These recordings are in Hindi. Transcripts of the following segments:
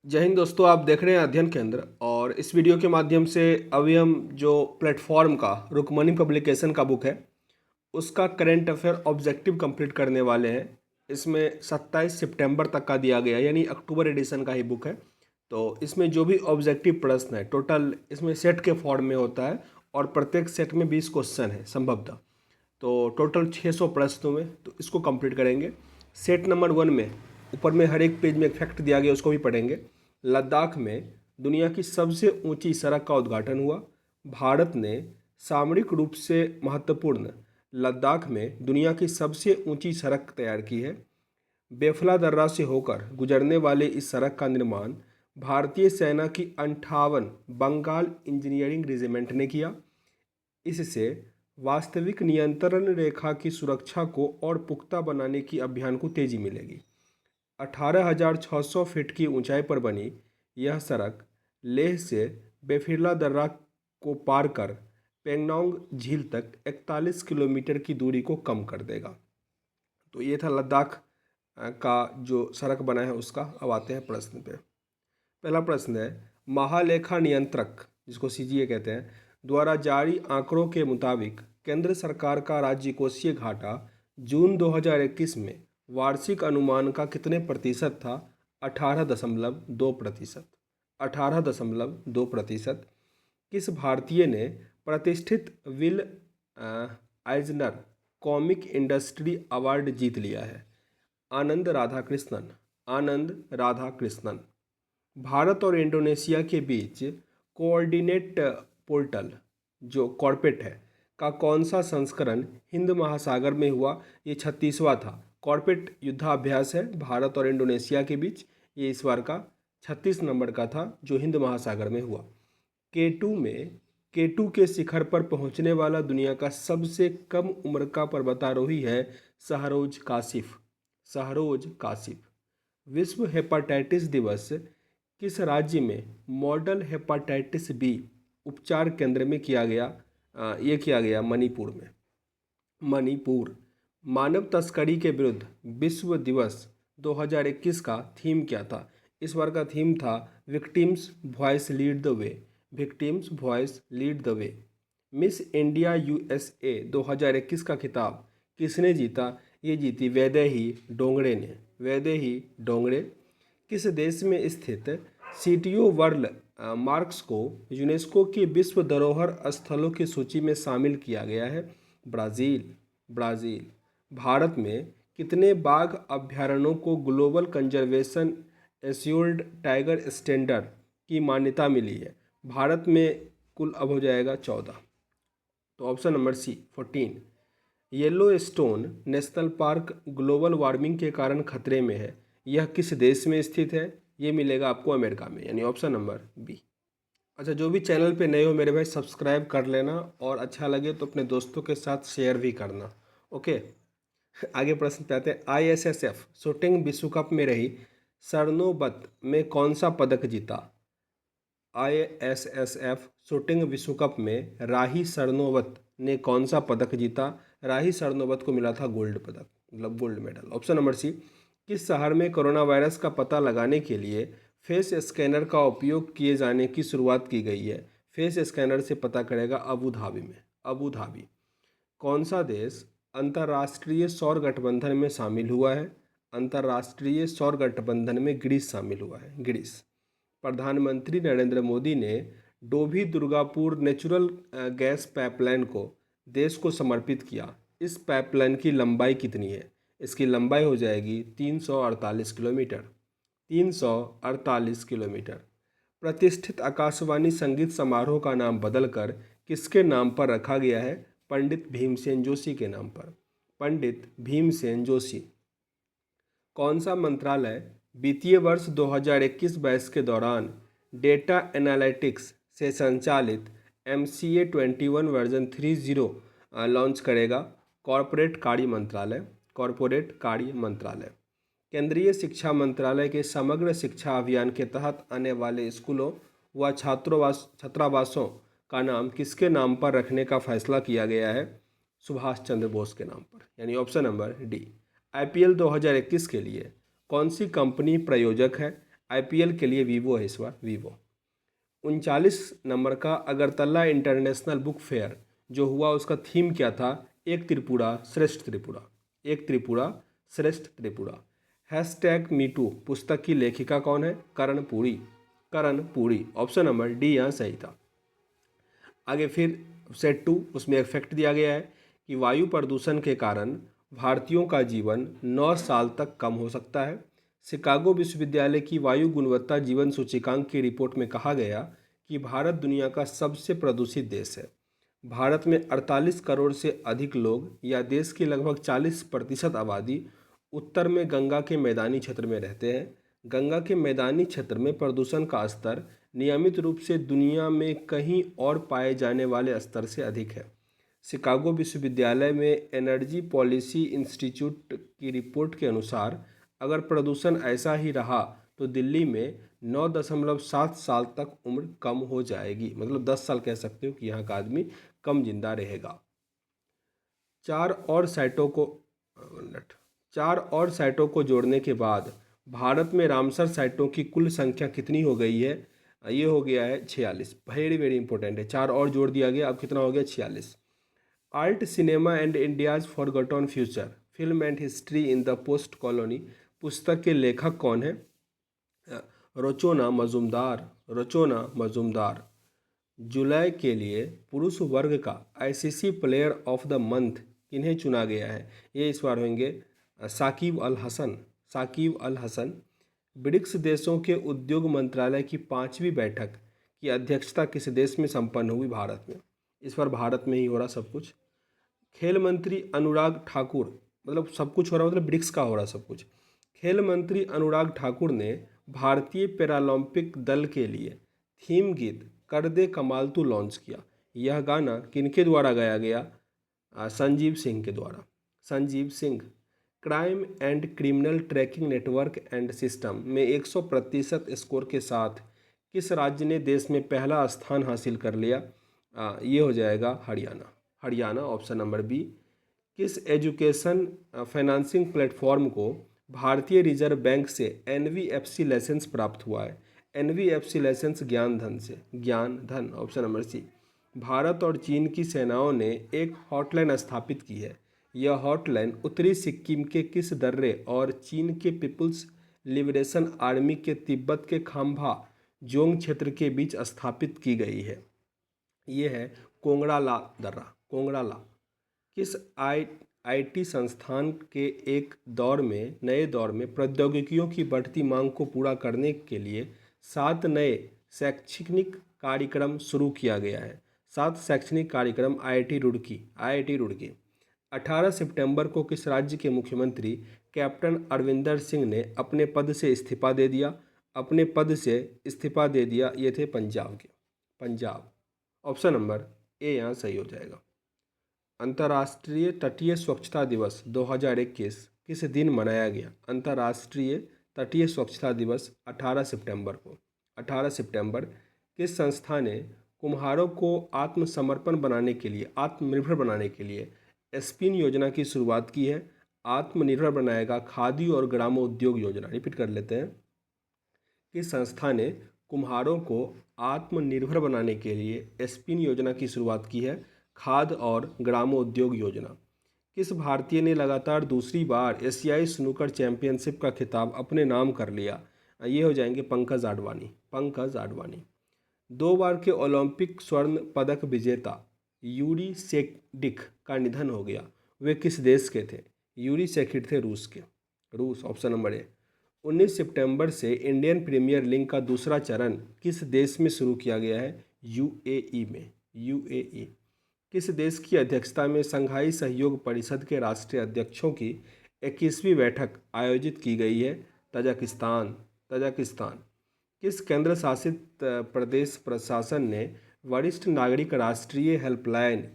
जय हिंद दोस्तों, आप देख रहे हैं अध्ययन केंद्र। और इस वीडियो के माध्यम से अभी हम जो प्लेटफॉर्म का रुक्मणी पब्लिकेशन का बुक है उसका करंट अफेयर ऑब्जेक्टिव कंप्लीट करने वाले हैं। इसमें 27 सितंबर तक का दिया गया है, यानी अक्टूबर एडिशन का ही बुक है। तो इसमें जो भी ऑब्जेक्टिव प्रश्न है टोटल इसमें सेट के फॉर्म में होता है और प्रत्येक सेट में 20 क्वेश्चन है संभवतः। तो टोटल 600 प्रश्नों में तो इसको कंप्लीट करेंगे। सेट नंबर 1 में ऊपर में हर एक पेज में एक फैक्ट दिया गया, उसको भी पढ़ेंगे। लद्दाख में दुनिया की सबसे ऊंची सड़क का उद्घाटन हुआ। भारत ने सामरिक रूप से महत्वपूर्ण लद्दाख में दुनिया की सबसे ऊंची सड़क तैयार की है। बेफला दर्रा से होकर गुजरने वाले इस सड़क का निर्माण भारतीय सेना की 58 बंगाल इंजीनियरिंग रेजिमेंट ने किया। इससे वास्तविक नियंत्रण रेखा की सुरक्षा को और पुख्ता बनाने की अभियान को तेजी मिलेगी। 18,600 फीट की ऊंचाई पर बनी यह सड़क लेह से बेफिरला दर्रा को पार कर पेंगोंग झील तक 41 किलोमीटर की दूरी को कम कर देगा। तो ये था लद्दाख का जो सड़क बना है उसका। अब आते हैं प्रश्न पे। पहला प्रश्न है, महालेखा नियंत्रक जिसको सीजीए कहते हैं द्वारा जारी आंकड़ों के मुताबिक केंद्र सरकार का राज्य कोषीय घाटा जून 2021 में वार्षिक अनुमान का कितने प्रतिशत था? 18.2%। 18.2%। किस भारतीय ने प्रतिष्ठित विल आइजनर कॉमिक इंडस्ट्री अवार्ड जीत लिया है? आनंद राधाकृष्णन। आनंद राधाकृष्णन। भारत और इंडोनेशिया के बीच कोऑर्डिनेट पोर्टल जो कॉर्पेट है का कौन सा संस्करण हिंद महासागर में हुआ? ये 36वां था। कॉर्पेट युद्धाभ्यास है भारत और इंडोनेशिया के बीच, ये इस बार का 36 नंबर का था जो हिंद महासागर में हुआ। केटू के शिखर पर पहुंचने वाला दुनिया का सबसे कम उम्र का पर्वतारोही है शहरोज काशिफ। शहरोज काशिफ। विश्व हेपाटाइटिस दिवस किस राज्य में मॉडल हेपाटाइटिस बी उपचार केंद्र में किया गया? ये किया गया मणिपुर में। मणिपुर। मानव तस्करी के विरुद्ध विश्व दिवस 2021 का थीम क्या था? इस बार का थीम था victims voice lead the way. Victims voice lead the way. Miss India USA 2021 का खिताब किसने जीता? ये जीती वैदेही डोंगरे ने। वैदेही डोंगरे। किस देश में स्थित सीटीओ वर्ल्ड मार्क्स को यूनेस्को की विश्व धरोहर स्थलों की सूची में शामिल किया गया है? ब्राज़ील। ब्राज़ील। भारत में कितने बाघ अभयारण्यों को global conservation assured tiger standard की मान्यता मिली है? भारत में कुल अब हो जाएगा 14। तो option number C 14। Yellowstone National Park global warming के कारण खतरे में है, यह किस देश में स्थित है? ये मिलेगा आपको अमेरिका में, यानी ऑप्शन नंबर बी। अच्छा, जो भी चैनल पे नए हो मेरे भाई सब्सक्राइब कर लेना और अच्छा लगे तो अपने दोस्तों के साथ शेयर भी करना। ओके। आगे प्रश्न पे आते हैं। आईएसएसएफ शूटिंग विश्व कप में रही सरनोबत में कौन सा पदक जीता? आईएसएसएफ शूटिंग विश्व कप में राही सरनोबत ने कौन सा पदक जीता? राही सरनोबत को मिला था गोल्ड पदक, मतलब gold medal. Option number C. किस शहर में कोरोना वायरस का पता लगाने के लिए फेस स्कैनर का उपयोग किए जाने की शुरुआत की गई है? फेस स्कैनर से पता करेगा अबू धाबी में। Abu Dhabi. कौन सा देश अंतर्राष्ट्रीय सौर गठबंधन में शामिल हुआ है? अंतर्राष्ट्रीय सौर गठबंधन में ग्रीस शामिल हुआ है। ग्रीस। प्रधानमंत्री नरेंद्र मोदी ने Dobhi Durgapur natural gas pipeline को देश को समर्पित किया। इस पाइपलाइन की लंबाई कितनी है? इसकी लंबाई हो जाएगी 348 किलोमीटर। 348 किलोमीटर। प्रतिष्ठित आकाशवाणी संगीत समारोह का नाम बदलकर किसके नाम पर रखा गया है? पंडित भीमसेन जोशी के नाम पर। पंडित भीमसेन जोशी। कौन सा मंत्रालय वित्तीय वर्ष 2021-22 के दौरान डेटा एनालिटिक्स से संचालित MCA 21 वर्जन 3.0 लॉन्च करेगा? कॉरपोरेट कार्य मंत्रालय। कॉरपोरेट कार्य मंत्रालय। केंद्रीय शिक्षा मंत्रालय के समग्र शिक्षा अभियान के तहत आने वाले स्कूलों व छात्रावासों का नाम किसके नाम पर रखने का फैसला किया गया है? सुभाष चंद्र बोस के नाम पर, यानी ऑप्शन नंबर डी। IPL 2021 के लिए कौन सी कंपनी प्रायोजक है? IPL के लिए वीवो है इस बार, वीवो। 39 नंबर का अगरतला इंटरनेशनल बुक फेयर जो हुआ, उसका थीम क्या था? एक त्रिपुरा श्रेष्ठ त्रिपुरा, एक त्रिपुरा श्रेष्ठ त्रिपुरा। #मीटू पुस्तक की लेखिका कौन है? Karnpuri, Karnpuri. Option number D यहाँ सही था। आगे फिर सेट 2, उसमें एक फैक्ट दिया गया है कि वायु प्रदूषण के कारण भारतीयों का जीवन 9 साल तक कम हो सकता है। शिकागो विश्वविद्यालय की वायु गुणवत्ता जीवन सूचकांक की रिपोर्ट में कहा गया कि भारत दुनिया का सबसे प्रदूषित देश है। भारत में 48 करोड़ से अधिक लोग या देश की लगभग 40% आबादी उत्तर में गंगा के मैदानी क्षेत्र में रहते हैं। गंगा के मैदानी क्षेत्र में प्रदूषण का स्तर नियमित रूप से दुनिया में कहीं और पाए जाने वाले स्तर से अधिक है। शिकागो विश्वविद्यालय में एनर्जी पॉलिसी इंस्टीट्यूट की रिपोर्ट के अनुसार अगर प्रदूषण ऐसा ही रहा तो दिल्ली में 9.7 साल तक उम्र कम हो जाएगी। मतलब 10 साल कह सकते हो कि यहाँ का आदमी कम जिंदा रहेगा। चार और साइटों को जोड़ने के बाद भारत में रामसर साइटों की कुल संख्या कितनी हो गई है? ये हो गया है 46। वेरी वेरी इंपॉर्टेंट है, 4 और जोड़ दिया गया, अब कितना हो गया? 46। Art cinema and India's forgotten future, film and history in the post colony पुस्तक के लेखक कौन है? रचोना मजुमदार, रचोना मजुमदार। जुलाई के लिए पुरुष वर्ग का ICC player of the month किन्हें चुना गया है? ये इस बार होंगे साकिब अल हसन, साकिब अल हसन। ब्रिक्स देशों के उद्योग मंत्रालय की 5वीं बैठक की अध्यक्षता किस देश में संपन्न हुई? भारत में। इस बार भारत में ही हो रहा सब कुछ। खेल मंत्री अनुराग ठाकुर, मतलब सब कुछ हो रहा, मतलब ब्रिक्स का हो रहा सब कुछ। खेल मंत्री अनुराग ठाकुर ने भारतीय पैरालंपिक दल के लिए थीम गीत कर दे कमाल तू लॉन्च किया। यह गाना किनके द्वारा गाया गया? संजीव सिंह के द्वारा, Sanjeev Singh. Crime and criminal tracking network and system में 100% स्कोर के साथ किस राज्य ने देश में पहला स्थान हासिल कर लिया? ये हो जाएगा Haryana, Haryana. Option number B. किस एजुकेशन फाइनेंसिंग प्लेटफॉर्म को भारतीय रिजर्व बैंक से NVFC लाइसेंस प्राप्त हुआ है? NVFC लाइसेंस ज्ञान धन से, ज्ञान धन। ऑप्शन नंबर सी। भारत और चीन की सेनाओं ने एक हॉटलाइन स्थापित की है। यह हॉटलाइन उत्तरी सिक्किम के किस दर्रे और चीन के पीपुल्स लिबरेशन आर्मी के तिब्बत के खाम्भा जोंग क्षेत्र के बीच स्थापित की गई है? ये है कोंगड़ाला दर्रा, कोंगड़ाला। किस IT संस्थान के एक दौर में, नए दौर में प्रौद्योगिकियों की बढ़ती मांग को पूरा करने के लिए 7 नए शैक्षणिक कार्यक्रम शुरू किया गया है? 7 शैक्षणिक कार्यक्रम IIT रुड़की, IIT रुड़की। 18 सितंबर को किस राज्य के मुख्यमंत्री कैप्टन अरविंदर सिंह ने अपने पद से इस्तीफा दे दिया? अपने पद से इस्तीफा दे दिया, ये थे पंजाब के, पंजाब। ऑप्शन नंबर ए यहाँ सही हो जाएगा। अंतर्राष्ट्रीय तटीय स्वच्छता दिवस 2021 किस दिन मनाया गया? अंतर्राष्ट्रीय तटीय स्वच्छता दिवस 18 सितंबर को, 18 सितंबर। किस संस्था ने कुम्हारों को आत्मसमर्पण बनाने के लिए, आत्मनिर्भर बनाने के लिए स्पिन योजना की शुरुआत की है? आत्मनिर्भर बनाएगा खादी और ग्रामोद्योग योजना। रिपीट कर लेते हैं। किस संस्था ने कुम्हारों को आत्मनिर्भर बनाने के लिए स्पिन योजना की शुरुआत की है? खाद्य और ग्रामोद्योग योजना। किस भारतीय ने लगातार दूसरी बार एशियाई स्नूकर चैंपियनशिप का खिताब अपने नाम कर लिया? ये हो जाएंगे पंकज आडवाणी, पंकज आडवाणी। 2 बार के ओलंपिक स्वर्ण पदक विजेता यूरी सेकिड का निधन हो गया। वे किस देश के थे? यूरी सेकिड थे रूस के, रूस। ऑप्शन नंबर ए। 19 सितंबर से इंडियन प्रीमियर लीग का दूसरा चरण किस देश में शुरू किया गया है? UAE में, UAE। किस देश की अध्यक्षता में शंघाई सहयोग परिषद के राष्ट्रीय अध्यक्षों की 21वीं बैठक आयोजित की गई है? Tajikistan, Tajikistan. किस केंद्र शासित प्रदेश प्रशासन ने वरिष्ठ नागरिक राष्ट्रीय हेल्पलाइन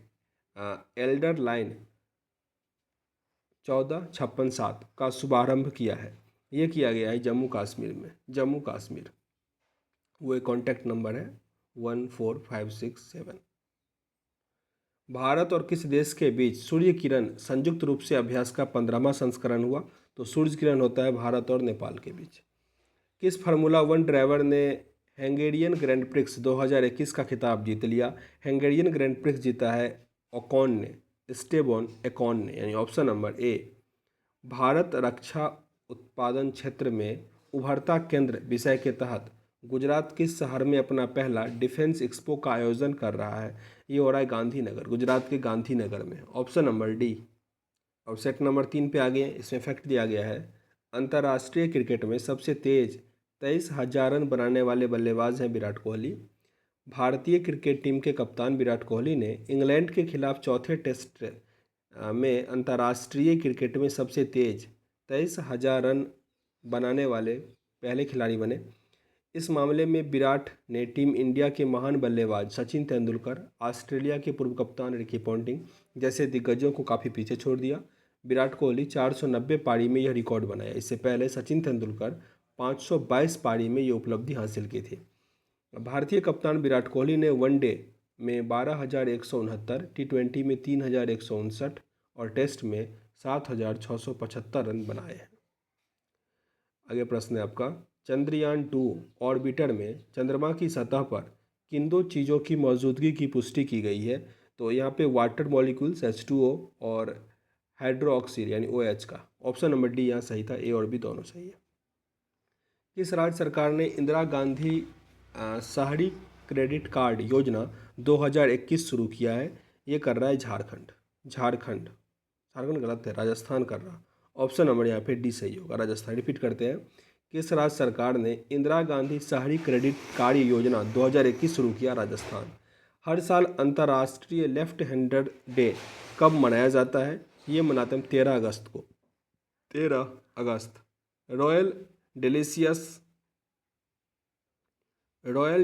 एल्डर लाइन 14557 का शुभारंभ किया है? ये किया गया है जम्मू कश्मीर में, जम्मू कश्मीर। वो कॉन्टैक्ट नंबर है 14567। भारत और किस देश के बीच सूर्य किरण संयुक्त रूप से अभ्यास का 15वां संस्करण हुआ? तो सूर्य किरण होता है भारत और नेपाल के बीच। किस फार्मूला वन ड्राइवर ने हंगेरियन ग्रैंड प्रिक्स 2021 का खिताब जीत लिया? हंगेरियन ग्रैंड प्रिक्स जीता है ओकॉन ने, स्टेबॉन एकॉन ने। यानी ऑप्शन नंबर ए। भारत रक्षा उत्पादन क्षेत्र में उभरता केंद्र विषय के तहत गुजरात किस शहर में अपना पहला डिफेंस एक्सपो का आयोजन कर रहा है? ये हो रहा है गांधीनगर, गुजरात के गांधीनगर में। Option number D. और सेट नंबर 3 पे आ गए। इसमें फैक्ट दिया गया है, अंतर्राष्ट्रीय क्रिकेट में सबसे तेज 23,000 रन बनाने वाले बल्लेबाज हैं विराट कोहली। भारतीय क्रिकेट टीम के कप्तान विराट कोहली ने इंग्लैंड के खिलाफ चौथे टेस्ट में अंतर्राष्ट्रीय क्रिकेट में सबसे तेज 23,000 रन बनाने वाले पहले खिलाड़ी बने। इस मामले में विराट ने टीम इंडिया के महान बल्लेबाज सचिन तेंदुलकर, ऑस्ट्रेलिया के पूर्व कप्तान रिकी पॉन्टिंग जैसे दिग्गजों को काफ़ी पीछे छोड़ दिया। विराट कोहली 490 पारी में यह रिकॉर्ड बनाया। इससे पहले सचिन तेंदुलकर 522 पारी में ये उपलब्धि हासिल की थी। भारतीय कप्तान विराट कोहली ने वनडे में 12,169, टी20 में 3,159 और टेस्ट में 7,675 रन बनाए हैं। आगे प्रश्न है आपका, चंद्रयान-2 ऑर्बिटर में चंद्रमा की सतह पर किन दो चीज़ों की मौजूदगी की पुष्टि की गई है? तो यहाँ पे वाटर मॉलिक्यूल्स H2O और हाइड्रोक्सिल यानी OH का। ऑप्शन नंबर डी यहाँ सही था, ए और बी दोनों सही है। किस राज्य सरकार ने इंदिरा गांधी शहरी क्रेडिट कार्ड योजना 2021 शुरू किया है? ये कर रहा है झारखंड। झारखंड गलत है, राजस्थान कर रहा। ऑप्शन नंबर यहाँ पे डी सही होगा, राजस्थान। रिपीट करते हैं, किस राज्य सरकार ने इंदिरा गांधी शहरी क्रेडिट कार्ड योजना 2021 शुरू किया? राजस्थान। हर साल अंतर्राष्ट्रीय लेफ्ट हैंडर डे कब मनाया जाता है? ये मनाते हैं 13 अगस्त को। 13 अगस्त। रॉयल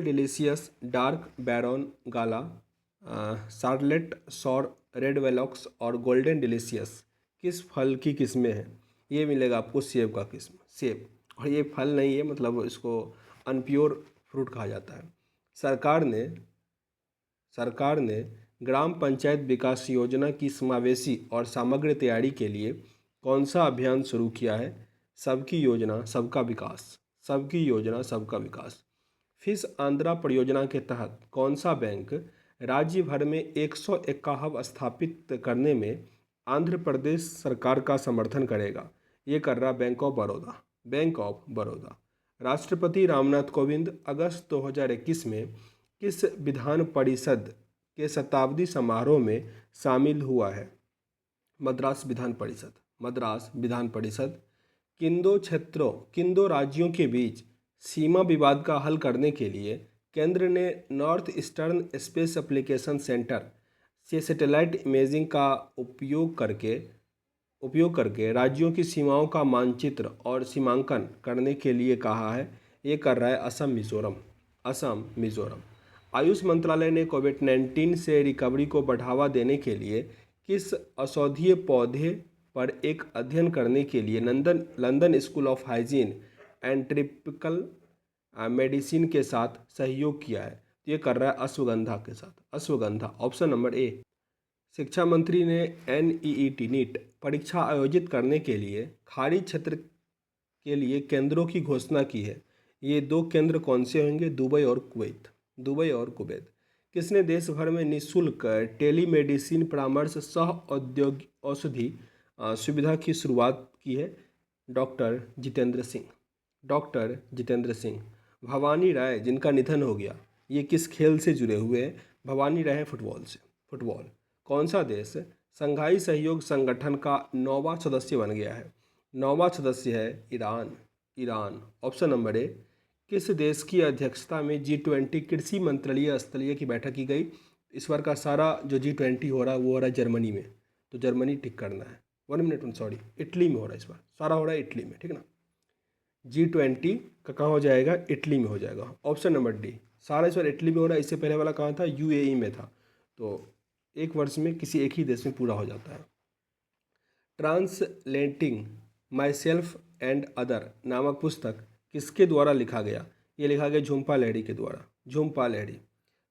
डिलीशियस, डार्क बैरन गाला, शार्लेट सॉर, रेड वेलॉक्स और गोल्डन डिलीशियस किस फल की किस्में हैं? ये मिलेगा आपको सेब का किस्म, सेब। और ये फल नहीं है, मतलब इसको अनप्योर फ्रूट कहा जाता है। सरकार ने ग्राम पंचायत विकास योजना की समावेशी और समग्र तैयारी के लिए कौन सा अभियान शुरू किया है? सबकी योजना सबका विकास, सबकी योजना सबका विकास। फिश आंध्रा परियोजना के तहत कौन सा बैंक राज्य भर में 151 स्थापित करने में आंध्र प्रदेश सरकार का समर्थन करेगा? ये कर रहा bank of Baroda, bank of Baroda. राष्ट्रपति रामनाथ कोविंद अगस्त 2021 में किस विधान परिषद के शताब्दी समारोह में शामिल हुआ है? मद्रास विधान परिषद, मद्रास विधान परिषद। किन दो राज्यों के बीच सीमा विवाद का हल करने के लिए केंद्र ने north eastern space application centre से सैटेलाइट इमेजिंग का उपयोग करके राज्यों की सीमाओं का मानचित्र और सीमांकन करने के लिए कहा है? ये कर रहा है असम मिजोरम। आयुष मंत्रालय ने कोविड-19 से रिकवरी को बढ़ावा देने के लिए किस औषधीय पौधे पर एक अध्ययन करने के लिए London school of hygiene and tropical medicine के साथ सहयोग किया है? ये कर रहा है अश्वगंधा के साथ, अश्वगंधा। ऑप्शन नंबर ए। शिक्षा मंत्री ने NEET नीट परीक्षा आयोजित करने के लिए खाड़ी क्षेत्र के लिए केंद्रों की घोषणा की है। ये दो केंद्र कौन से होंगे? दुबई और कुवैत। किसने देश भर में निःशुल्क टेलीमेडिसिन परामर्श सह औद्योगिक औषधि सुविधा की शुरुआत की है? डॉक्टर जितेंद्र सिंह। भवानी राय जिनका निधन हो गया, ये किस खेल से जुड़े हुए हैं? भवानी राय फुटबॉल से, फुटबॉल। कौन सा देश संघाई सहयोग संगठन का 9वां सदस्य बन गया है? 9वां सदस्य है ईरान। ऑप्शन नंबर ए। किस देश की अध्यक्षता में G20 कृषि मंत्रिमंडलीय स्तरीय की बैठक की गई? इस बार का सारा जो G20 हो रहा है वो हो रहा है जर्मनी में, तो जर्मनी टिक करना है। 1 मिनट, सॉरी, इटली में हो रहा है इस बार, सारा हो रहा है इटली में, ठीक है ना। G20 का कहाँ हो जाएगा? इटली में हो जाएगा। ऑप्शन नंबर डी, सारा इस बार इटली में हो रहा है। इससे पहले वाला कहाँ था? UAE में था। तो एक वर्ष में किसी एक ही देश में पूरा हो जाता है। Translating my self and other नामक पुस्तक किसके द्वारा लिखा गया? ये लिखा गया झुम्पा लाहिड़ी के द्वारा, झुम्पा लाहिड़ी।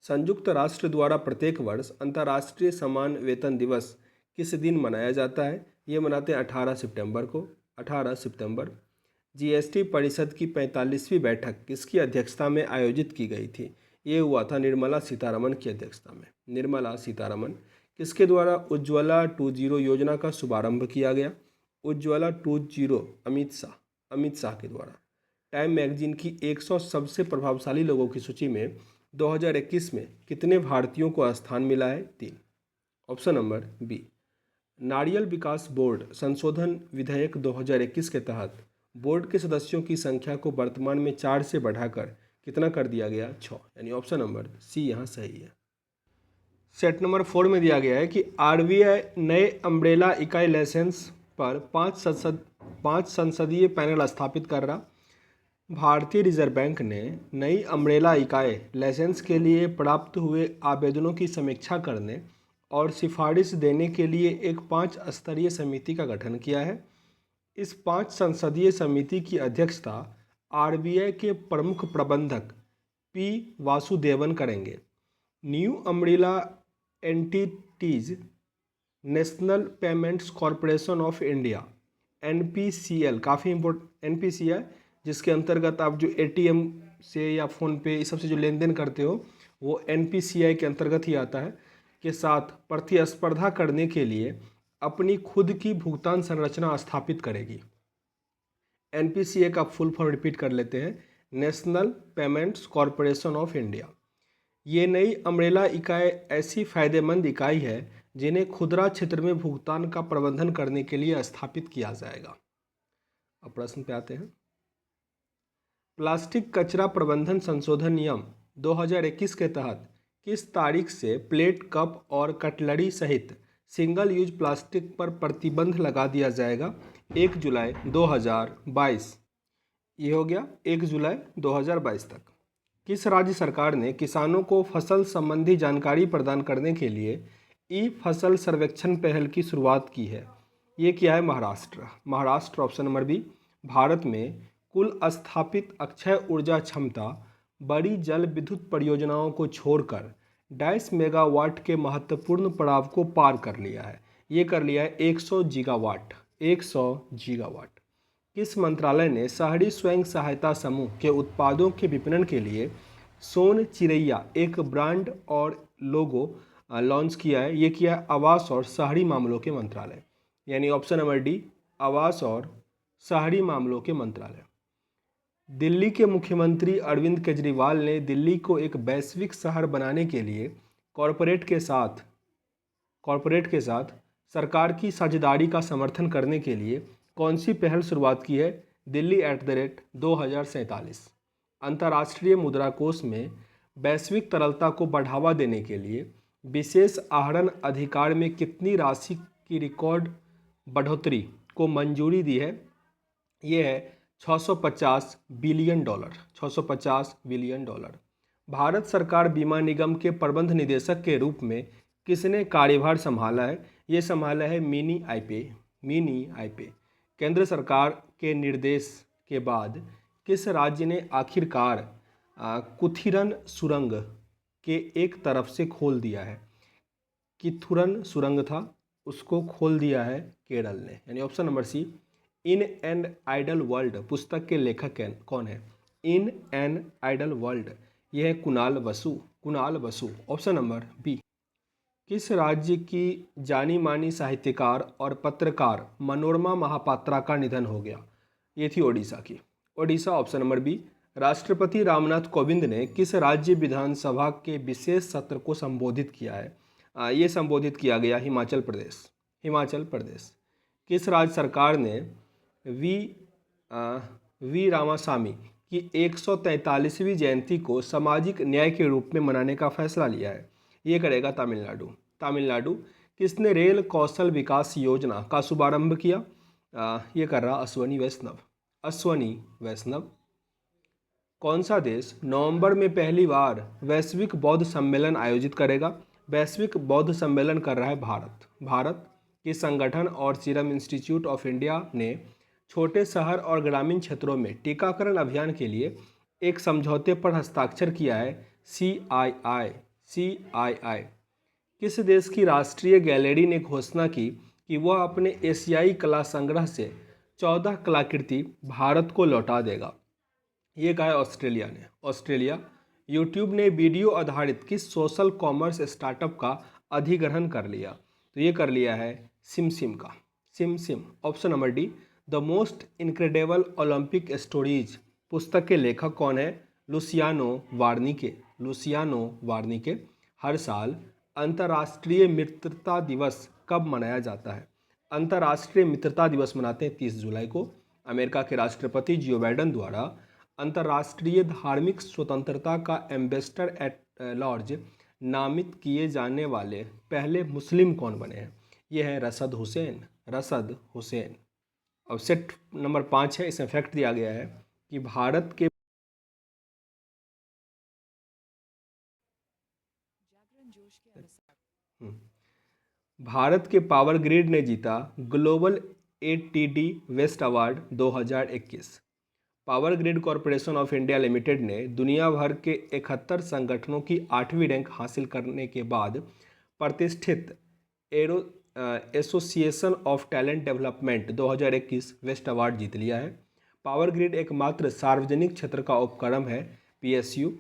संयुक्त राष्ट्र द्वारा प्रत्येक वर्ष अंतर्राष्ट्रीय समान वेतन दिवस किस दिन मनाया जाता है? ये मनाते हैं 18 सितंबर को, 18 सितंबर। जीएसटी परिषद की 45वीं बैठक किसकी अध्यक्षता में आयोजित की गई थी? ये हुआ था निर्मला सीतारमण की अध्यक्षता में। निर्मला सीतारमण। किसके द्वारा उज्ज्वला 20 योजना का शुभारंभ किया गया? उज्ज्वला 20 अमित शाह के द्वारा। टाइम मैगजीन की 100 सबसे प्रभावशाली लोगों की सूची में 2021 में कितने भारतीयों को स्थान मिला है? 3। Option number B. नारियल विकास बोर्ड संशोधन विधेयक 2021 के तहत बोर्ड के सदस्यों की संख्या को वर्तमान में 4 से बढ़ाकर कितना कर दिया गया? 6। यानी ऑप्शन नंबर सी यहाँ सही है। सेट नंबर 4 में दिया गया है कि आरबीआई नए अम्ब्रेला इकाई लाइसेंस पर 5 संसदीय पैनल स्थापित कर रहा। भारतीय रिजर्व बैंक ने नई अम्ब्रेला इकाई लाइसेंस के लिए प्राप्त हुए आवेदनों की समीक्षा करने और सिफारिश देने के लिए एक 5 स्तरीय समिति का गठन किया है। इस 5 संसदीय समिति की अध्यक्षता आरबीआई के प्रमुख प्रबंधक पी वासुदेवन करेंगे। New umbrella entities national payments corporation of India NPCL, काफ़ी इम्पोर्टेंट एनपीसीएल, जिसके अंतर्गत आप जो एटीएम से या फ़ोन पे इस सबसे जो लेन देन करते हो वो एनपीसीआई के अंतर्गत ही आता है, के साथ प्रतिस्पर्धा करने के लिए अपनी खुद की भुगतान संरचना स्थापित करेगी। एनपीसीए का फुल फॉर्म रिपीट कर लेते हैं, national payments corporation of India. ये नई अम्ब्रेला इकाई ऐसी फायदेमंद इकाई है जिन्हें खुदरा क्षेत्र में भुगतान का प्रबंधन करने के लिए स्थापित किया जाएगा। अब प्रश्न पे आते हैं। प्लास्टिक कचरा प्रबंधन संशोधन नियम 2021 के तहत किस तारीख से प्लेट, कप और कटलरी सहित सिंगल यूज प्लास्टिक पर प्रतिबंध लगा दिया जाएगा? 1 जुलाई 2022। ये हो गया 1 जुलाई 2022 तक। किस राज्य सरकार ने किसानों को फसल संबंधी जानकारी प्रदान करने के लिए ई फसल सर्वेक्षण पहल की शुरुआत की है? ये क्या है? Maharashtra. Maharashtra option number B. Bharat में कुल स्थापित अक्षय ऊर्जा क्षमता बड़ी जल विद्युत परियोजनाओं को छोड़कर 2.5 मेगावाट के महत्वपूर्ण पड़ाव को पार कर लिया है। ये कर लिया है 100 गीगावाट। 100 गीगावाट। किस मंत्रालय ने शहरी स्वयं सहायता समूह के उत्पादों के विपणन के लिए सोन चिरैया एक ब्रांड और लोगो लॉन्च किया है? ये किया है आवास और शहरी मामलों के मंत्रालय, यानी ऑप्शन नंबर डी, आवास और शहरी मामलों के मंत्रालय। दिल्ली के मुख्यमंत्री अरविंद केजरीवाल ने दिल्ली को एक वैश्विक शहर बनाने के लिए कॉरपोरेट के साथ सरकार की साझेदारी का समर्थन करने के लिए कौन सी पहल शुरुआत की है? दिल्ली @2047। अंतर्राष्ट्रीय मुद्रा कोष में वैश्विक तरलता को बढ़ावा देने के लिए विशेष आहरण अधिकार में कितनी राशि की रिकॉर्ड बढ़ोतरी को मंजूरी दी है? ये है 650 billion dollar. 650 billion dollar. Bharat सरकार बीमा निगम के प्रबंध निदेशक के रूप में किसने कार्यभार संभाला है? ये संभाला है मिनी आईपे। केंद्र सरकार के निर्देश के बाद किस राज्य ने आखिरकार कुथिरन सुरंग के एक तरफ से खोल दिया है? किथुरन सुरंग था, उसको खोल दिया है केरल ने, यानी option number C. In an ideal world पुस्तक के लेखक कौन है? इन एन आइडल वर्ल्ड, यह है Kunal Basu. Option number B. किस राज्य की जानी मानी साहित्यकार और पत्रकार मनोरमा महापात्रा का निधन हो गया? ये थी ओडिशा की। Odisha option number B. राष्ट्रपति रामनाथ कोविंद ने किस राज्य विधानसभा के विशेष सत्र को संबोधित किया है? ये संबोधित किया गया हिमाचल प्रदेश। किस राज्य सरकार ने वी रामासामी की 143वीं जयंती को सामाजिक न्याय के रूप में मनाने का फैसला लिया है? ये करेगा तमिलनाडु। किसने रेल कौशल विकास योजना का शुभारंभ किया? ये कर रहा अश्वनी वैष्णव। कौन सा देश नवंबर में पहली बार वैश्विक बौद्ध सम्मेलन आयोजित करेगा? वैश्विक बौद्ध सम्मेलन कर रहा है भारत के संगठन और सीरम इंस्टीट्यूट ऑफ इंडिया ने छोटे शहर और ग्रामीण क्षेत्रों में टीकाकरण अभियान के लिए एक समझौते पर हस्ताक्षर किया है, CII। किस देश की राष्ट्रीय गैलरी ने घोषणा की कि वह अपने एशियाई कला संग्रह से 14 कलाकृति भारत को लौटा देगा। ये कहा है ऑस्ट्रेलिया ने। ऑस्ट्रेलिया। यूट्यूब ने वीडियो आधारित किस सोशल कॉमर्स स्टार्टअप का अधिग्रहण कर लिया? तो ये कर लिया है सिमसिम का। Simsim. Option number D. The most incredible Olympic stories पुस्तक के लेखक कौन है? लुसियानो वार्निके। लुसियानो वार्निके। हर साल अंतर्राष्ट्रीय मित्रता दिवस कब मनाया जाता है? अंतर्राष्ट्रीय मित्रता दिवस मनाते हैं 30 जुलाई को। अमेरिका के राष्ट्रपति जो बाइडेन द्वारा अंतर्राष्ट्रीय धार्मिक स्वतंत्रता का एम्बेसडर एट लॉर्ज नामित किए जाने वाले पहले मुस्लिम कौन बने हैं? ये है रशद हुसैन। रशद हुसैन। अब सेट नंबर 5 है, इसमें फैक्ट दिया गया है कि भारत के पावर ग्रिड ने जीता global ATD best award 2021। Power grid corporation of India limited ने दुनिया भर के 71 संगठनों की 8वीं रैंक हासिल करने के बाद प्रतिष्ठित association of talent development 2021 best award जीत लिया है। पावर ग्रिड एकमात्र सार्वजनिक क्षेत्र का उपक्रम है पीएसयू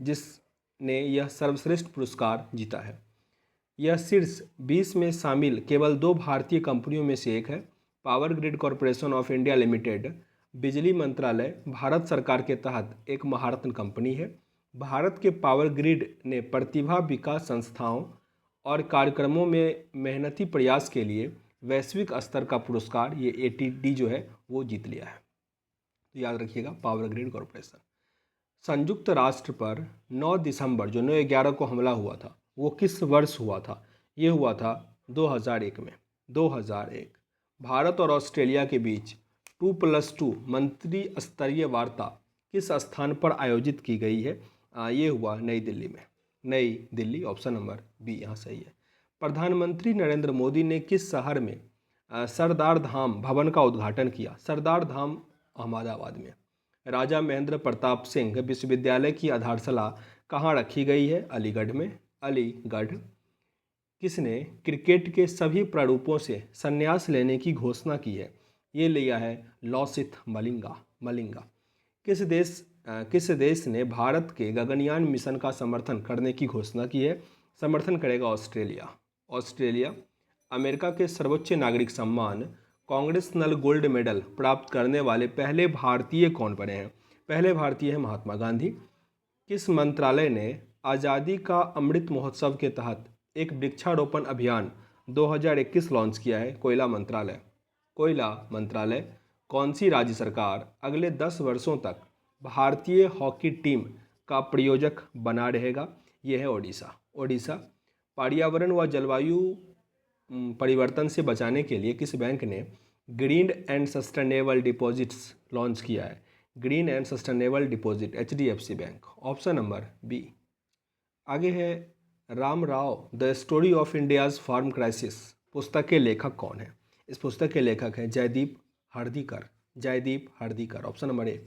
जिसने यह सर्वश्रेष्ठ पुरस्कार जीता है। यह शीर्ष 20 में शामिल केवल 2 भारतीय कंपनियों में से एक है। Power grid corporation of India limited बिजली मंत्रालय भारत सरकार के तहत एक महारत्न कंपनी है। भारत के पावर ग्रिड ने प्रतिभा विकास संस्थाओं और कार्यक्रमों में मेहनती प्रयास के लिए वैश्विक स्तर का पुरस्कार ये एटीडी जो है वो जीत लिया है। तो याद रखिएगा पावर ग्रिड कॉरपोरेशन। संयुक्त राष्ट्र पर 9 दिसंबर जो 9/11 को हमला हुआ था वो किस वर्ष हुआ था? ये हुआ था 2001 में। 2001। भारत और ऑस्ट्रेलिया के बीच 2+2 मंत्री स्तरीय वार्ता किस स्थान पर आयोजित की गई है? ये हुआ नई दिल्ली में। नई दिल्ली। ऑप्शन नंबर बी यहाँ सही है। प्रधानमंत्री नरेंद्र मोदी ने किस शहर में सरदार धाम भवन का उद्घाटन किया? सरदार धाम अहमदाबाद में। राजा महेंद्र प्रताप सिंह विश्वविद्यालय की आधारशिला कहाँ रखी गई है? अलीगढ़ में। अलीगढ़। किसने क्रिकेट के सभी प्रारूपों से संन्यास लेने की घोषणा की है? ये लिया है लॉसिथ मलिंगा। मलिंगा। किस देश ने भारत के गगनयान मिशन का समर्थन करने की घोषणा की है? समर्थन करेगा ऑस्ट्रेलिया। ऑस्ट्रेलिया। अमेरिका के सर्वोच्च नागरिक सम्मान कांग्रेसनल गोल्ड मेडल प्राप्त करने वाले पहले भारतीय कौन बने हैं? पहले भारतीय है महात्मा गांधी। किस मंत्रालय ने आज़ादी का अमृत महोत्सव के तहत एक वृक्षारोपण अभियान 2021 लॉन्च किया है? कोयला मंत्रालय। कोयला मंत्रालय। कौन सी राज्य सरकार अगले 10 वर्षों तक भारतीय हॉकी टीम का प्रायोजक बना रहेगा? यह है ओडिशा। ओडिशा। पर्यावरण व जलवायु परिवर्तन से बचाने के लिए किस बैंक ने green and sustainable deposits launch किया है? Green and sustainable deposit HDFC bank. Option number B. आगे है Ram Rao the story of India's farm crisis पुस्तक के लेखक कौन है? इस पुस्तक के लेखक हैं Jaydeep Hardikar. Jaydeep Hardikar. Option number A.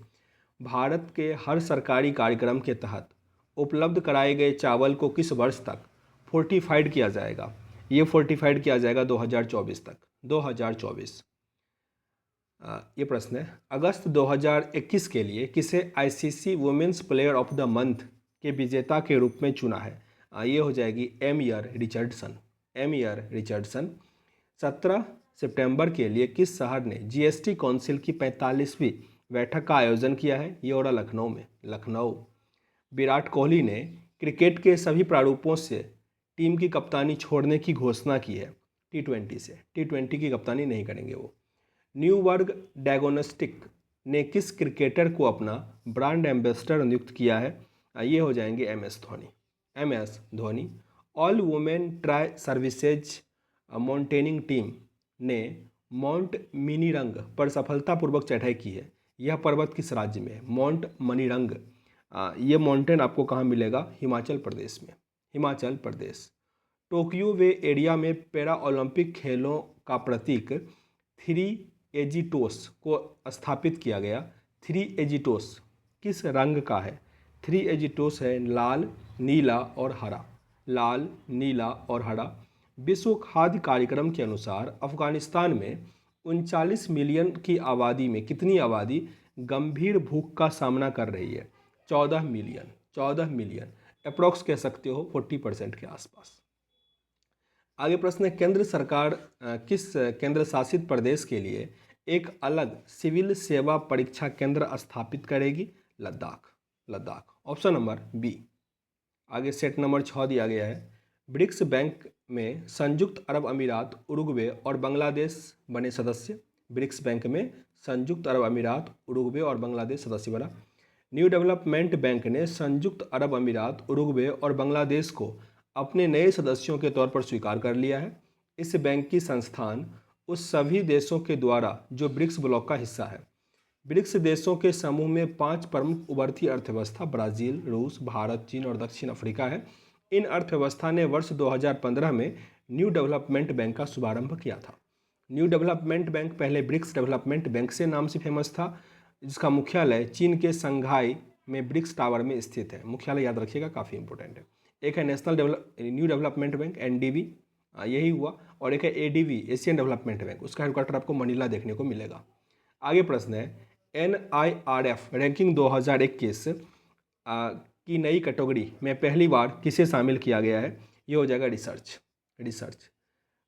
Bharat के हर सरकारी कार्यक्रम के तहत उपलब्ध कराए गए चावल को किस वर्ष तक फोर्टिफाइड किया जाएगा? ये फोर्टिफाइड किया जाएगा 2024 तक। 2024। ये प्रश्न है। अगस्त 2021 के लिए किसे ICC women's player of the month के विजेता के रूप में चुना है? ये हो जाएगी एमियर रिचर्डसन। एमियर रिचर्डसन। 17 सितंबर के लिए किस शहर ने GST काउंसिल की 45वीं बैठक का आयोजन किया है? ये हो रहा लखनऊ में। लखनऊ। विराट कोहली ने क्रिकेट के सभी प्रारूपों से टीम की कप्तानी छोड़ने की घोषणा की है T20 से। T20 की कप्तानी नहीं करेंगे वो। न्यूबर्ग डायग्नोस्टिक ने किस क्रिकेटर को अपना ब्रांड एम्बेसडर नियुक्त किया है? ये हो जाएंगे MS Dhoni. MS Dhoni. All women tri services mountaineering team ने माउंट मिनीरंग पर सफलतापूर्वक चढ़ाई की है। यह पर्वत किस राज्य में है? माउंट मनीरंग। ये माउंटेन आपको कहाँ मिलेगा? हिमाचल प्रदेश में। हिमाचल प्रदेश। टोक्यो वे एरिया में पैरा ओलंपिक खेलों का प्रतीक 3 एजिटोस को स्थापित किया गया। 3 एजिटोस किस रंग का है? 3 एजिटोस है लाल, नीला और हरा। लाल, नीला और हरा। विश्व खाद्य कार्यक्रम के अनुसार अफगानिस्तान में 39 मिलियन की आबादी में कितनी आबादी गंभीर भूख का सामना कर रही है? 14 मिलियन, 14 मिलियन, अप्रॉक्स कह सकते हो 40% के आसपास। आगे प्रश्न है, केंद्र सरकार किस केंद्र शासित प्रदेश के लिए एक अलग सिविल सेवा परीक्षा केंद्र स्थापित करेगी? Ladakh, Ladakh, option number B. आगे सेट नंबर 6 दिया गया है, ब्रिक्स बैंक में संयुक्त अरब अमीरात, उरुग्वे और बांग्लादेश बने सदस्य। ब्रिक्स बैंक में संयुक्त अरब अमीरात, उरुग्वे और बांग्लादेश सदस्य बना। न्यू डेवलपमेंट बैंक ने संयुक्त अरब अमीरात, उरुग्वे और बांग्लादेश को अपने नए सदस्यों के तौर पर स्वीकार कर लिया है। इस बैंक की संस्थान उस सभी देशों के द्वारा जो ब्रिक्स ब्लॉक का हिस्सा है। ब्रिक्स देशों के समूह में 5 प्रमुख उभरती अर्थव्यवस्था ब्राज़ील, रूस, भारत, चीन और दक्षिण अफ्रीका है। इन अर्थव्यवस्था ने वर्ष 2015 में न्यू डेवलपमेंट बैंक का शुभारंभ किया था। न्यू डेवलपमेंट बैंक पहले ब्रिक्स डेवलपमेंट बैंक से नाम से फेमस था, जिसका मुख्यालय चीन के संघाई में ब्रिक्स टावर में स्थित है। मुख्यालय याद रखिएगा, काफ़ी इंपॉर्टेंट है। एक है न्यू डेवलपमेंट बैंक NDB, यही हुआ, और एक है ADB एशियन डेवलपमेंट बैंक, उसका हेडक्वार्टर आपको मनीला देखने को मिलेगा। आगे प्रश्न है, NIRF रैंकिंग 2021 की नई कैटेगरी में पहली बार किसे शामिल किया गया है? ये हो जाएगा रिसर्च, रिसर्च।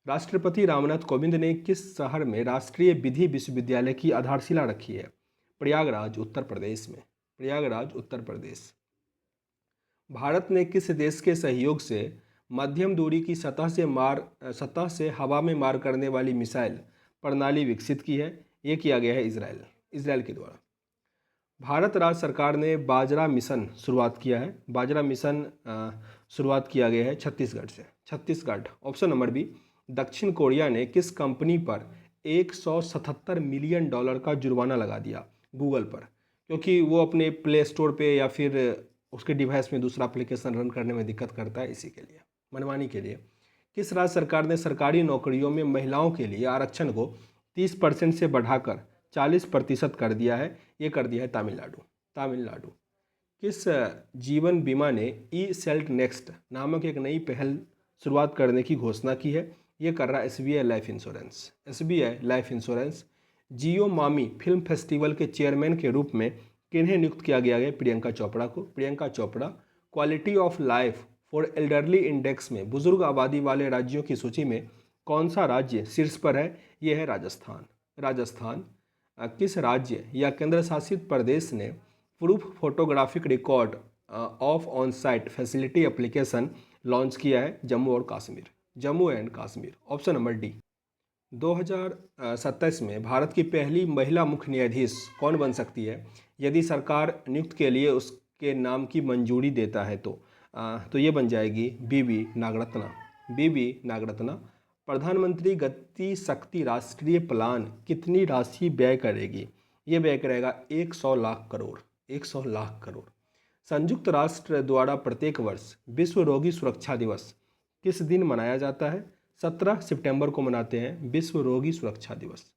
राष्ट्रपति रामनाथ कोविंद ने किस शहर में राष्ट्रीय विधि विश्वविद्यालय की आधारशिला रखी है? प्रयागराज, उत्तर प्रदेश में, प्रयागराज, उत्तर प्रदेश। भारत ने किस देश के सहयोग से मध्यम दूरी की सतह से हवा में मार करने वाली मिसाइल प्रणाली विकसित की है? ये किया गया है इजराइल, इजराइल के द्वारा। भारत राज्य सरकार ने बाजरा मिशन शुरुआत किया है। बाजरा मिशन शुरुआत किया गया है छत्तीसगढ़ से, छत्तीसगढ़, ऑप्शन नंबर बी। दक्षिण कोरिया ने किस कंपनी पर $177 मिलियन का जुर्माना लगा दिया? गूगल पर, क्योंकि वो अपने प्ले स्टोर पे या फिर उसके डिवाइस में दूसरा एप्लीकेशन रन करने में दिक्कत करता है, इसी के लिए, मनमानी के लिए। किस राज्य सरकार ने सरकारी नौकरियों में महिलाओं के लिए आरक्षण को 30% से बढ़ाकर 40% कर दिया है? ये कर दिया है तमिलनाडु, तमिलनाडु। किस जीवन बीमा ने ई-सेल्ट नेक्स्ट नामक एक नई पहल शुरुआत करने की घोषणा की है? ये कर रहा है SBI life insurance, SBI life insurance. Jio MAMI film festival के चेयरमैन के रूप में किन्हें नियुक्त किया गया है? प्रियंका चोपड़ा को, Priyanka Chopra. Quality of life for elderly index में बुजुर्ग आबादी वाले राज्यों की सूची में कौन सा राज्य शीर्ष पर है? ये है राजस्थान, राजस्थान। किस राज्य या केंद्र शासित प्रदेश ने proof photographic record of on site facility application launch किया है? जम्मू और Kashmir, Jammu and Kashmir, option number D. 2027 में भारत की पहली महिला मुख्य न्यायाधीश कौन बन सकती है? यदि सरकार नियुक्त के लिए उसके नाम की मंजूरी देता है तो ये बन जाएगी BB नागरत्ना, BB नागरत्ना। प्रधानमंत्री गति शक्ति राष्ट्रीय प्लान कितनी राशि व्यय करेगी? ये व्यय करेगा 100 लाख करोड़, 100 लाख करोड़। संयुक्त राष्ट्र द्वारा प्रत्येक वर्ष विश्व रोगी सुरक्षा दिवस किस दिन मनाया जाता है? 17 सितंबर को मनाते हैं विश्व रोगी सुरक्षा दिवस।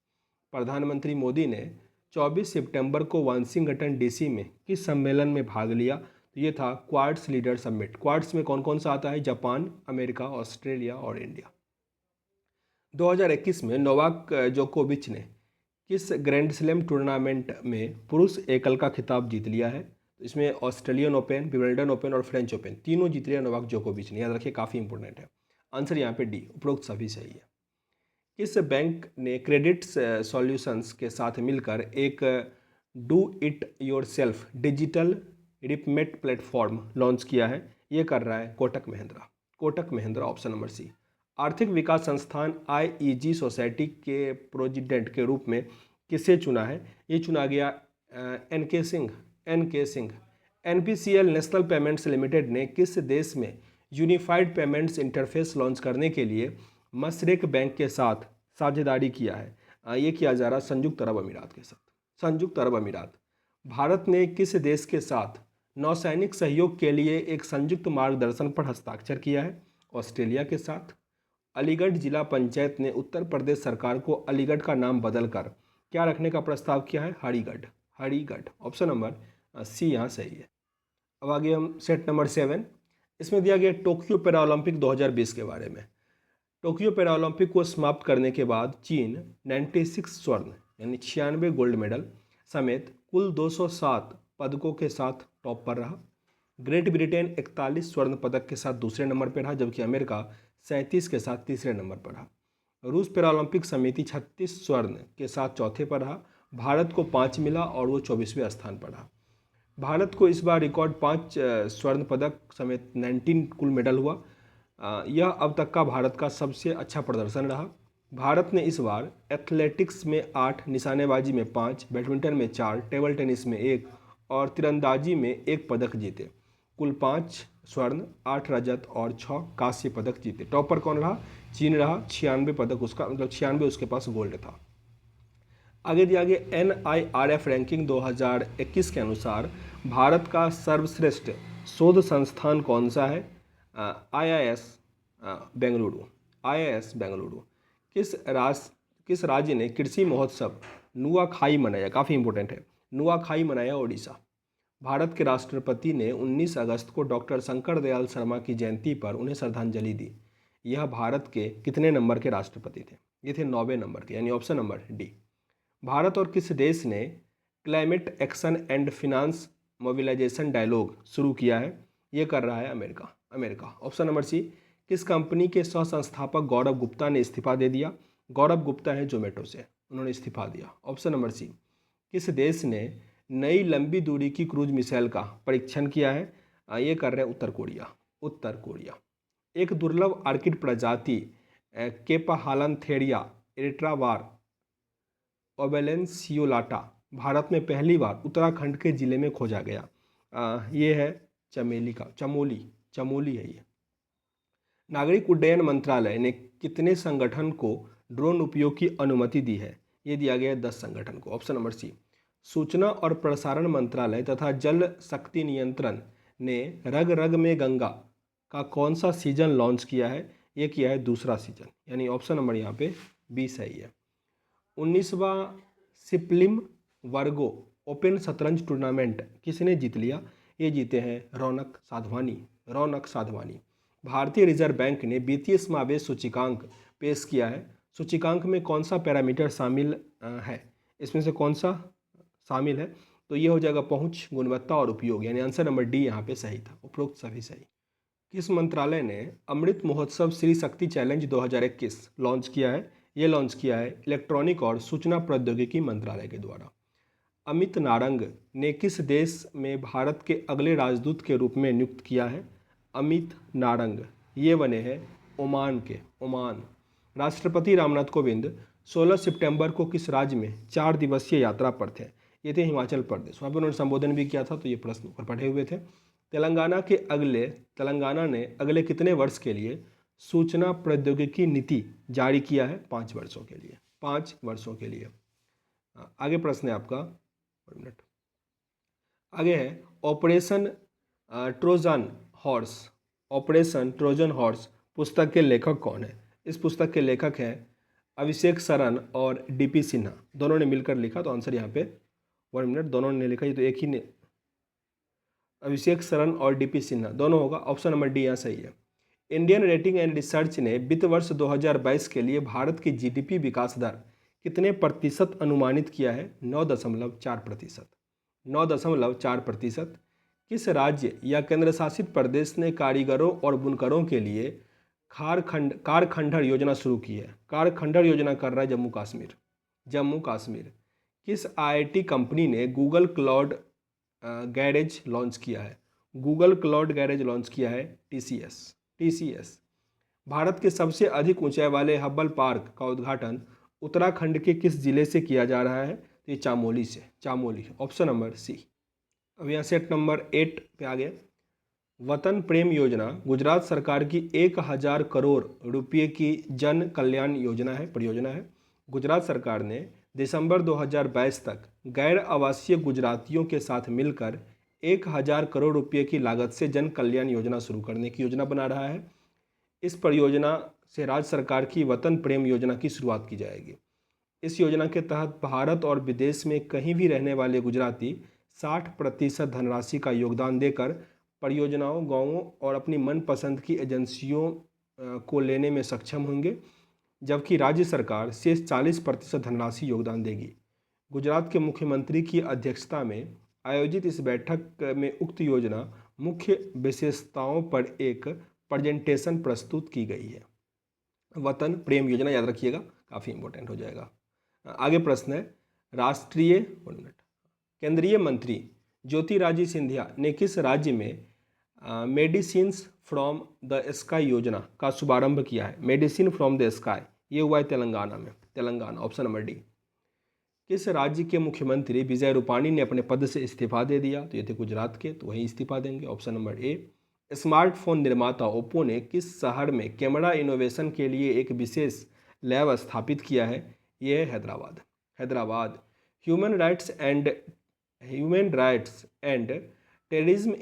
प्रधानमंत्री मोदी ने 24 सितंबर को वाशिंगटन DC में किस सम्मेलन में भाग लिया? तो ये था क्वाड्स लीडर समिट। क्वाड्स में कौन कौन सा आता है? जापान, अमेरिका, ऑस्ट्रेलिया और इंडिया। 2021 में नोवाक जोकोविच ने किस ग्रैंड स्लैम टूर्नामेंट में पुरुष एकल का खिताब जीत लिया है? तो इसमें ऑस्ट्रेलियन ओपन, विंबलडन ओपन और फ्रेंच ओपन तीनों जीत लिया नोवाक जोकोविच ने, याद रखिए, काफ़ी इंपॉर्टेंट है। आंसर यहाँ पे डी, उपरोक्त सभी सही है। किस बैंक ने क्रेडिट सॉल्यूशंस के साथ मिलकर एक do it yourself digital repmate platform launch किया है? ये कर रहा है Kotak Mahindra, Kotak Mahindra, option number C. आर्थिक विकास संस्थान IEG सोसाइटी के प्रेसिडेंट के रूप में किसे चुना है? ये चुना गया NK Singh, NK Singh. NPCL national payments limited ने किस देश में यूनिफाइड पेमेंट्स इंटरफेस लॉन्च करने के लिए मशरेक बैंक के साथ साझेदारी किया है? ये किया जा रहा संयुक्त अरब अमीरात के साथ, संयुक्त अरब अमीरात। भारत ने किस देश के साथ नौसैनिक सहयोग के लिए एक संयुक्त मार्गदर्शन पर हस्ताक्षर किया है? ऑस्ट्रेलिया के साथ। अलीगढ़ जिला पंचायत ने उत्तर प्रदेश सरकार को अलीगढ़ का नाम बदलकर क्या रखने का प्रस्ताव किया है? Harigarh, Harigarh, option number C यहाँ सही है। अब आगे हम सेट नंबर 7, इसमें दिया गया टोक्यो पैरालंपिक 2020 के बारे में। टोक्यो पैरालंपिक को समाप्त करने के बाद चीन 96 स्वर्ण यानी 96 गोल्ड मेडल समेत कुल 207 पदकों के साथ टॉप पर रहा। ग्रेट ब्रिटेन 41 स्वर्ण पदक के साथ दूसरे नंबर पर रहा, जबकि अमेरिका 37 के साथ तीसरे नंबर पर रहा। रूस पैरालंपिक समिति 36 स्वर्ण के साथ चौथे पर रहा। भारत को 5 मिला और वो 24वें स्थान पर रहा। भारत को इस बार रिकॉर्ड 5 स्वर्ण पदक समेत 19 कुल मेडल हुआ। यह अब तक का भारत का सबसे अच्छा प्रदर्शन रहा। भारत ने इस बार एथलेटिक्स में 8, निशानेबाजी में 5, बैडमिंटन में 4, टेबल टेनिस में 1 और तीरंदाजी में 1 पदक जीते। कुल 5 स्वर्ण, 8 रजत और 6 कांस्य पदक जीते। टॉपर कौन रहा? चीन रहा। 96 पदक उसका, मतलब 96 उसके पास गोल्ड था। आगे दिया गया NIRF रैंकिंग 2021 के अनुसार भारत का सर्वश्रेष्ठ शोध संस्थान कौन सा है? IIS बेंगलुरु। IIS बेंगलुरु। किस राज्य ने कृषि महोत्सव नुआखाई मनाया? काफ़ी इंपॉर्टेंट है। नुआखाई मनाया ओडिशा। भारत के राष्ट्रपति ने 19 अगस्त को डॉक्टर शंकर दयाल शर्मा की जयंती पर उन्हें श्रद्धांजलि दी। यह भारत के कितने नंबर के राष्ट्रपति थे? ये थे 9वें नंबर के, यानी ऑप्शन नंबर डी। भारत और किस देश ने climate action and finance mobilisation dialogue शुरू किया है? ये कर रहा है अमेरिका। Option number C. किस कंपनी के सह संस्थापक गौरव गुप्ता ने इस्तीफा दे दिया? गौरव गुप्ता है जोमेटो से, उन्होंने इस्तीफा दिया। Option number C. किस देश ने नई लंबी दूरी की क्रूज मिसाइल का परीक्षण किया है? ये कर रहे हैं उत्तर कोरिया। एक दुर्लभ आर्किड प्रजाति केपाहालनथेरिया एरिट्रावार ओबेलेंसियोलाटा भारत में पहली बार उत्तराखंड के जिले में खोजा गया। ये है चमोली है ये। नागरिक उड्डयन मंत्रालय ने कितने संगठन को ड्रोन उपयोग की अनुमति दी है? ये दिया गया 10 संगठन को। Option number C. सूचना और प्रसारण मंत्रालय तथा जल शक्ति नियंत्रण ने रग रग में गंगा का कौन सा सीजन लॉन्च किया है? ये किया है दूसरा सीजन, यानी ऑप्शन नंबर यहाँ पे बी सही है। 19वां सिप्लिम वर्गो ओपन शतरंज टूर्नामेंट किसने जीत लिया? ये जीते हैं रौनक साधवानी। भारतीय रिजर्व बैंक ने वित्तीय समावेश सूचकांक पेश किया है। सूचकांक में कौन सा पैरामीटर शामिल है? इसमें से कौन सा शामिल है? तो ये हो जाएगा पहुंच, गुणवत्ता और उपयोग, यानी आंसर नंबर डी यहाँ पे सही था। उपरोक्त सभी सही। किस मंत्रालय ने अमृत महोत्सव श्री शक्ति चैलेंज 2021 लॉन्च किया है? ये लॉन्च किया है इलेक्ट्रॉनिक और सूचना प्रौद्योगिकी मंत्रालय के द्वारा। अमित नारंग ने किस देश में भारत के अगले राजदूत के रूप में नियुक्त किया है? अमित नारंग ये बने हैं ओमान। राष्ट्रपति रामनाथ कोविंद 16 सितंबर को किस राज्य में 4 दिवसीय यात्रा पर थे? ये थे हिमाचल प्रदेश। वहाँ पर उन्होंने संबोधन भी किया था, तो ये प्रश्न ऊपर पढ़े हुए थे। तेलंगाना ने अगले कितने वर्ष के लिए सूचना प्रौद्योगिकी नीति जारी किया है? 5 वर्षों के लिए। आगे प्रश्न है आपका, आगे है ऑपरेशन ट्रोजन हॉर्स पुस्तक के लेखक कौन है? इस पुस्तक के लेखक हैं अभिषेक शरण और DP सिन्हा, दोनों ने मिलकर लिखा। तो आंसर यहाँ पे दोनों ने लिखा, ये तो एक ही ने, अभिषेक शरण और DP सिन्हा दोनों होगा। ऑप्शन नंबर डी यहाँ सही है। इंडियन रेटिंग एंड रिसर्च ने वित्त वर्ष 2022 के लिए भारत की GDP विकास दर कितने प्रतिशत अनुमानित किया है? 9.4%। किस राज्य या केंद्र शासित प्रदेश ने कारीगरों और बुनकरों के लिए कारखंडर योजना शुरू की है? कारखंडर योजना कर रहा है जम्मू कश्मीर। किस IIT कंपनी ने गूगल क्लाउड गैरेज लॉन्च किया है? TCS। भारत के सबसे अधिक ऊंचाई वाले हब्बल पार्क का उद्घाटन उत्तराखंड के किस जिले से किया जा रहा है? तो ये चामोली। ऑप्शन नंबर सी। अब यहाँ सेट नंबर 8 पे आ गए। वतन प्रेम योजना गुजरात सरकार की 1000 करोड़ रुपये की जन कल्याण परियोजना है। गुजरात सरकार ने दिसंबर 2022 तक गैर आवासीय गुजरातियों के साथ मिलकर 1000 करोड़ रुपये की लागत से जन कल्याण योजना शुरू करने की योजना बना रहा है। इस परियोजना से राज्य सरकार की वतन प्रेम योजना की शुरुआत की जाएगी। इस योजना के तहत भारत और विदेश में कहीं भी रहने वाले गुजराती 60% धनराशि का योगदान देकर परियोजनाओं, गाँवों और अपनी मनपसंद की एजेंसियों को लेने में सक्षम होंगे, जबकि राज्य सरकार शेष 40% धनराशि योगदान देगी। गुजरात के मुख्यमंत्री की अध्यक्षता में आयोजित इस बैठक में उक्त योजना मुख्य विशेषताओं पर एक प्रेजेंटेशन प्रस्तुत की गई है। वतन प्रेम योजना याद रखिएगा, काफ़ी इंपॉर्टेंट हो जाएगा। आगे प्रश्न है, राष्ट्रीय केंद्रीय मंत्री ज्योतिरादित्य सिंधिया ने किस राज्य में मेडिसिन्स फ्रॉम द स्काई योजना का शुभारंभ किया है? मेडिसिन फ्रॉम द स्काई, ये हुआ है तेलंगाना में, तेलंगाना, ऑप्शन नंबर डी। किस राज्य के मुख्यमंत्री विजय रूपाणी ने अपने पद से इस्तीफा दे दिया? तो ये थे गुजरात के, तो वहीं इस्तीफा देंगे, ऑप्शन नंबर ए। स्मार्टफोन निर्माता ओप्पो ने किस शहर में कैमरा इनोवेशन के लिए एक विशेष लैब स्थापित किया है? ये है Hyderabad, Hyderabad. Human rights and terrorism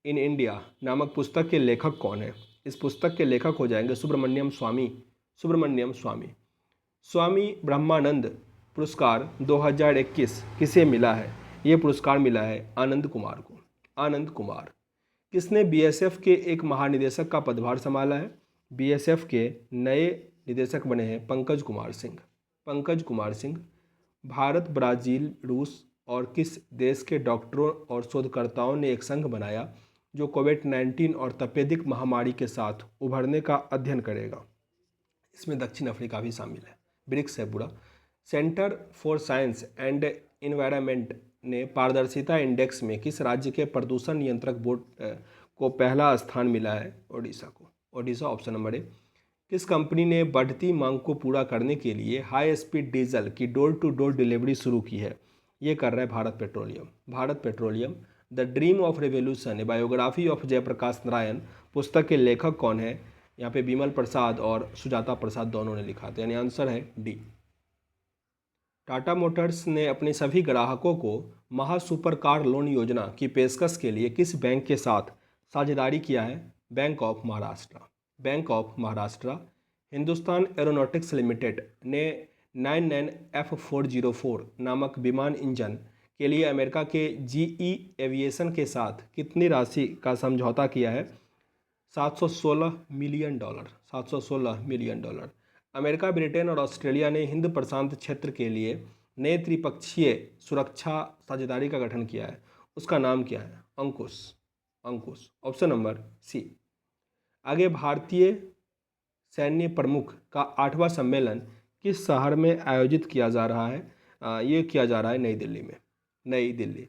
in India नामक पुस्तक के लेखक कौन है? इस पुस्तक के लेखक हो जाएंगे सुब्रमण्यम स्वामी, सुब्रमण्यम स्वामी। स्वामी ब्रह्मानंद पुरस्कार 2021 किसे मिला है? ये पुरस्कार मिला है आनंद कुमार को, आनंद कुमार। किसने बीएसएफ के एक महानिदेशक का पदभार संभाला है? बीएसएफ के नए निदेशक बने हैं पंकज कुमार सिंह, पंकज कुमार सिंह। भारत, ब्राज़ील, रूस और किस देश के डॉक्टरों और शोधकर्ताओं ने एक संघ बनाया जो कोविड-19 और तपेदिक महामारी के साथ उभरने का अध्ययन करेगा? इसमें दक्षिण अफ्रीका भी शामिल है, ब्रिक्स है पूरा। Centre for science and environment ने पारदर्शिता इंडेक्स में किस राज्य के प्रदूषण नियंत्रक बोर्ड को पहला स्थान मिला है? ओडिशा को, ओडिशा, ऑप्शन नंबर ए। किस कंपनी ने बढ़ती मांग को पूरा करने के लिए हाई स्पीड डीजल की डोर टू डोर डिलीवरी शुरू की है? ये कर रहा है Bharat Petroleum, Bharat Petroleum. The dream of revolution, a biography of Jayaprakash Narayan पुस्तक के लेखक कौन है? यहाँ पे विमल प्रसाद और सुजाता प्रसाद दोनों ने लिखा था, यानी आंसर है डी। टाटा मोटर्स ने अपने सभी ग्राहकों को महा सुपर कार लोन योजना की पेशकश के लिए किस बैंक के साथ साझेदारी किया है? Bank of Maharashtra, bank of Maharashtra. Hindustan aeronautics limited ने 99F404 नामक विमान इंजन के लिए अमेरिका के जीई एविएशन के साथ कितनी राशि का समझौता किया है? $716 मिलियन, $716 मिलियन। अमेरिका, ब्रिटेन और ऑस्ट्रेलिया ने हिंद प्रशांत क्षेत्र के लिए नए त्रिपक्षीय सुरक्षा साझेदारी का गठन किया है, उसका नाम क्या है? अंकुश, अंकुश, ऑप्शन नंबर सी। आगे, भारतीय सैन्य प्रमुख का 8वां सम्मेलन किस शहर में आयोजित किया जा रहा है? ये किया जा रहा है नई दिल्ली में, नई दिल्ली।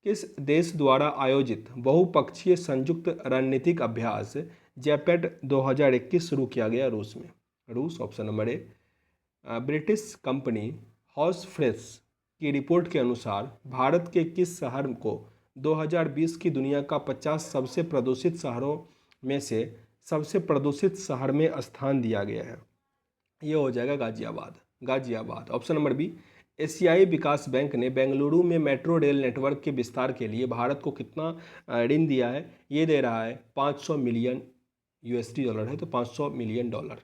किस देश द्वारा आयोजित बहुपक्षीय संयुक्त रणनीतिक अभ्यास जैपेड 2021 शुरू किया गया? रूस में, रूस, ऑप्शन नंबर ए। ब्रिटिश कंपनी हाउस फ्रेश की रिपोर्ट के अनुसार भारत के किस शहर को 2020 की दुनिया का 50 सबसे प्रदूषित शहरों में से सबसे प्रदूषित शहर में स्थान दिया गया है? ये हो जाएगा Ghaziabad, Ghaziabad, option number B. एशियाई विकास बैंक ने बेंगलुरु में मेट्रो रेल नेटवर्क के विस्तार के लिए भारत को कितना ऋण दिया है? ये दे रहा है 500 मिलियन यूएसडी डॉलर है, तो 500 मिलियन डॉलर।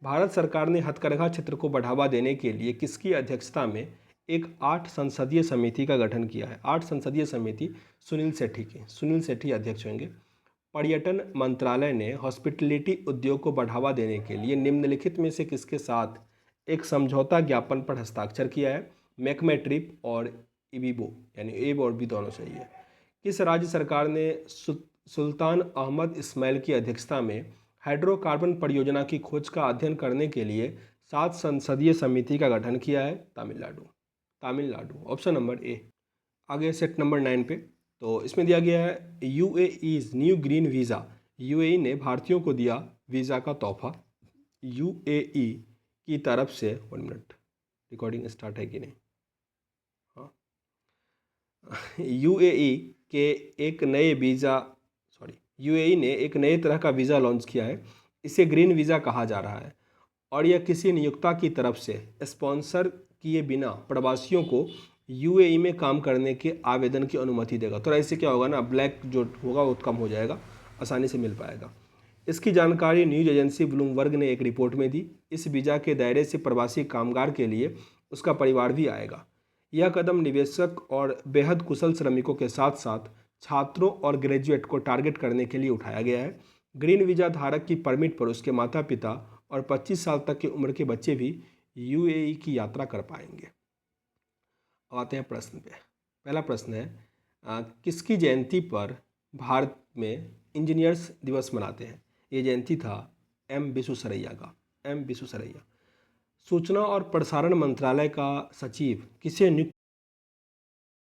भारत सरकार ने हथकरघा क्षेत्र को बढ़ावा देने के लिए किसकी अध्यक्षता में एक 8 संसदीय समिति का गठन किया है? 8 संसदीय समिति सुनील सेठी की, सुनील सेठी अध्यक्ष होंगे। पर्यटन मंत्रालय ने हॉस्पिटलिटी उद्योग को बढ़ावा देने के लिए निम्नलिखित में से किसके साथ एक समझौता ज्ञापन पर हस्ताक्षर किया है? मैकमेट्रिप और इबीबो, यानी एब और बी दोनों सही है। किस राज्य सरकार ने सुल्तान अहमद इस्माइल की अध्यक्षता में हाइड्रोकार्बन परियोजना की खोज का अध्ययन करने के लिए 7 संसदीय समिति का गठन किया है? तमिलनाडु, तमिलनाडु, ऑप्शन नंबर ए। आगे सेट नंबर 9 पे, तो इसमें दिया गया है यूएईज़ न्यू ग्रीन वीज़ा। यूएई ने भारतीयों को दिया वीज़ा का तोहफा। यूएई की तरफ से, 1 मिनट, रिकॉर्डिंग स्टार्ट है कि नहीं? हाँ, यूएई के एक नए वीज़ा, यूएई ने एक नए तरह का वीज़ा लॉन्च किया है, इसे ग्रीन वीज़ा कहा जा रहा है, और यह किसी नियोक्ता की तरफ से स्पॉन्सर किए बिना प्रवासियों को यूएई में काम करने के आवेदन की अनुमति देगा। तो ऐसे क्या होगा ना, ब्लैक जो होगा वो कम हो जाएगा, आसानी से मिल पाएगा। इसकी जानकारी न्यूज़ एजेंसी ब्लूमबर्ग ने एक रिपोर्ट में दी। इस वीज़ा के दायरे से प्रवासी कामगार के लिए उसका परिवार भी आएगा। यह कदम निवेशक और बेहद कुशल श्रमिकों के साथ साथ छात्रों और ग्रेजुएट को टारगेट करने के लिए उठाया गया है। ग्रीन वीज़ा धारक की परमिट पर उसके माता पिता और 25 साल तक की उम्र के बच्चे भी यूएई की यात्रा कर पाएंगे। अब आते हैं प्रश्न पे। पहला प्रश्न है किसकी जयंती पर भारत में इंजीनियर्स दिवस मनाते हैं? ये जयंती था एम विश्वेश्वरैया का। एम विश्वेश्वरैया। सूचना और प्रसारण मंत्रालय का सचिव किसे नियुक्त